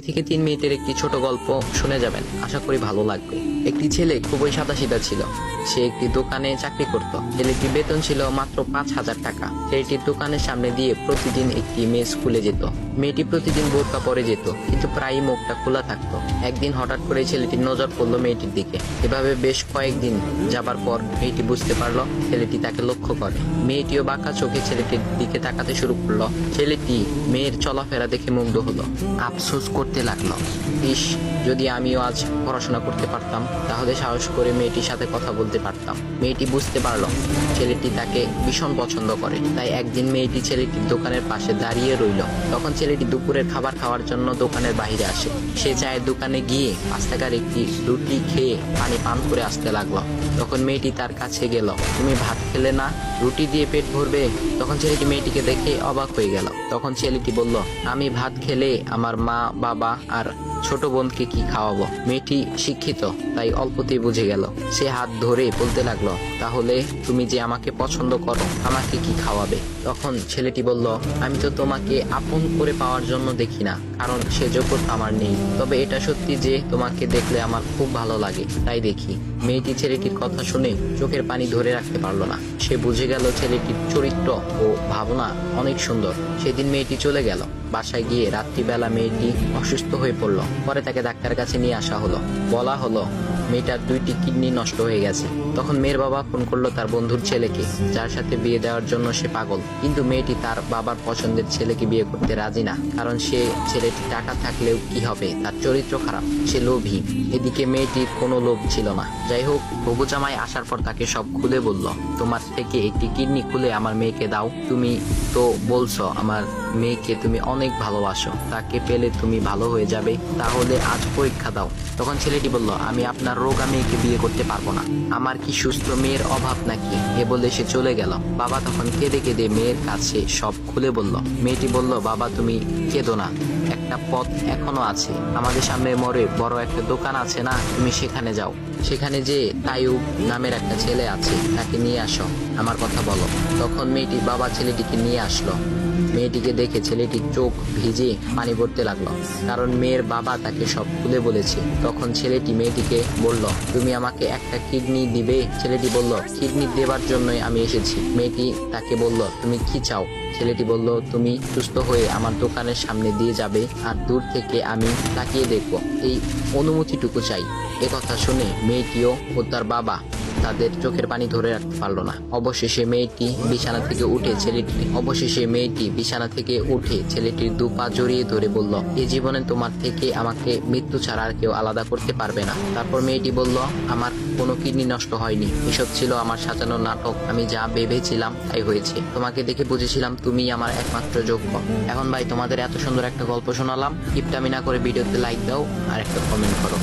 থেকে 3 মিনিটের একটি ছোট গল্প শুনে যাবেন, আশা করি ভালো লাগবে। একটি ছেলে খুবই সাদাসিধা ছিল। সে একটি দোকানে চাকরি করত। ছেলেটির বেতন ছিল মাত্র 5,000 টাকা। ছেলেটির দোকানের সামনে দিয়ে প্রতিদিন একটি মেয়ে স্কুলে যেত। মেয়েটি প্রতিদিন বোরকা পরে যেত, কিন্তু প্রায়ই মুখটা খোলা থাকতো। একদিন হঠাৎ করে ছেলেটির নজর পড়লো মেয়েটির দিকে। এভাবে বেশ কয়েকদিন যাবার পর মেয়েটি বুঝতে পারলো ছেলেটি তাকে লক্ষ্য করে। মেয়েটিও বাঁকা চোখে ছেলেটির দিকে তাকাতে শুরু করলো। ছেলেটি মেয়ের চলাফেরা দেখে মুগ্ধ হলো। আফসোস করতে লাগলো, ইস, যদি আমিও আজ পড়াশোনা করতে পারতাম, তাহলে সাহস করে মেয়েটির সাথে কথা বলতে পারতাম। মেয়েটি বুঝতে পারলো ছেলেটি তাকে ভীষণ পছন্দ করে। তাই একদিন মেয়েটি ছেলেটির দোকানের পাশে দাঁড়িয়ে রইল। তখন ছেলেটি দুপুরের খাবার খাওয়ার জন্য দোকানের বাইরে আসে। সে চায়ের দোকানে গিয়ে 5 টাকার একটি রুটি খেয়ে পানি পান করে আসতে লাগলো। তখন মেয়েটি তার কাছে গেল। তুমি ভাত খেলে না, রুটি দিয়ে পেট ভরবে? তখন ছেলেটি মেয়েটিকে দেখে অবাক হয়ে গেল। তখন ছেলেটি বলল, আমি ভাত খেলে আমার মা, বাবা আর ছোট বোনকে কি খাওয়াবো? মেয়েটি শিক্ষিত, তাই অল্পতেই বুঝে গেল। সে হাত ধরে বলতে লাগলো, তাহলে তুমি যে আমাকে পছন্দ করো, আমাকে কি খাওয়াবে? তখন ছেলেটি বলল, আমি তো তোমাকে আপন করে পাওয়ার জন্য দেখি না, কারণ সে যোগ্যতা আমার নেই। তবে এটা সত্যি যে তোমাকে দেখলে আমার খুব ভালো লাগে, তাই দেখি। মেয়েটি ছেলেটির কথা শুনে চোখের পানি ধরে রাখতে পারলো না। সে বুঝে গেল ছেলেটির চরিত্র ও ভাবনা অনেক সুন্দর। সেদিন মেয়েটি চলে গেল। বাসায় গিয়ে রাত্রিবেলা মেয়েটি অসুস্থ হয়ে পড়লো। পরে তাকে ডাক্তারের কাছে নিয়ে আসা হলো। বলা হলো মেয়েটার 2টি কিডনি নষ্ট হয়ে গেছে। তখন মেয়ের বাবা ফোন করলো তার বন্ধুর ছেলেকে, যার সাথে বিয়ে দেওয়ার জন্য সে পাগল। কিন্তু মেয়েটি তার বাবার পছন্দের ছেলেকে বিয়ে করতে রাজি না, কারণ সে ছেলেটি টাকা থাকলেও কি হবে, তার চরিত্র খারাপ, সে লোভী। এদিকে মেয়েটির কোনো লোভ ছিল না। যাই হোক, হবু জামাই আসার পর তাকে সব খুলে বলল, তোমার থেকে একটি কিডনি খুলে আমার মেয়েকে দাও। তুমি তো বলছো আমার মেয়েকে তুমি অনেক ভালোবাসো, তাকে পেলে তুমি ভালো হয়ে যাবে, তাহলে আজ পরীক্ষা দাও। তখন ছেলেটি বলল, আমি আপনার রোগা মেয়েকে বিয়ে করতে পারবো না, আমার কি সুস্থ মেয়ের অভাব নাকি? এ বলে সে চলে গেল। বাবা তখন কেঁদে কেঁদে মেয়ের কাছে সব খুলে বলল। মেয়েটি বলল, বাবা তুমি কেঁদো না, একটা পথ এখনো আছে। আমাদের সামনে মোড়ে বড় একটা দোকান আছে না, তুমি সেখানে যাও। সেখানে যে তাইয়ুব নামের একটা ছেলে আছে, তাকে নিয়ে আসো, আমার কথা বলো। তখন মেয়েটির বাবা ছেলেটিকে নিয়ে আসলো। মেয়েটিকে দেখে ছেলেটির চোখ ভিজে পানি পড়তে লাগলো, কারণ মেয়ের বাবা তাকে সব খুলে বলেছে। তখন ছেলেটি মেয়েটিকে বলল, তুমি আমাকে একটা কিডনি দিবে? ছেলেটি বলল, কিডনি দেবার জন্যই আমি এসেছি। মেয়েটি তাকে বলল, তুমি কি চাও? ছেলেটি বলল, তুমি সুস্থ হয়ে আমার দোকানের সামনে দিয়ে যাবে, আর দূর থেকে আমি তাকিয়ে দেখবো, এই অনুমতিটুকু চাই। একথা শুনে মেয়েটিও ও তার বাবা তাদের চোখের পানি ধরে রাখতে পারলো না। অবশেষে মেয়েটি বিছানা থেকে উঠে ছেলেটির 2 পা জড়িয়ে ধরে বলল, এই জীবনে তোমার থেকে আমাকে মৃত্যু ছাড়া আর কেউ আলাদা করতে পারবে না। তারপর মেয়েটি বলল, আমার কোনো কিডনি নষ্ট হয়নি, এসব ছিল আমার সাজানো নাটক। আমি যা ভেবেছিলাম তাই হয়েছে। তোমাকে দেখে বুঝেছিলাম তুমি আমার একমাত্র যোগ্য। এখন ভাই, তোমাদের এত সুন্দর একটা গল্প শোনালাম, কিপটামি না করে ভিডিওতে লাইক দাও আর একটা কমেন্ট করো।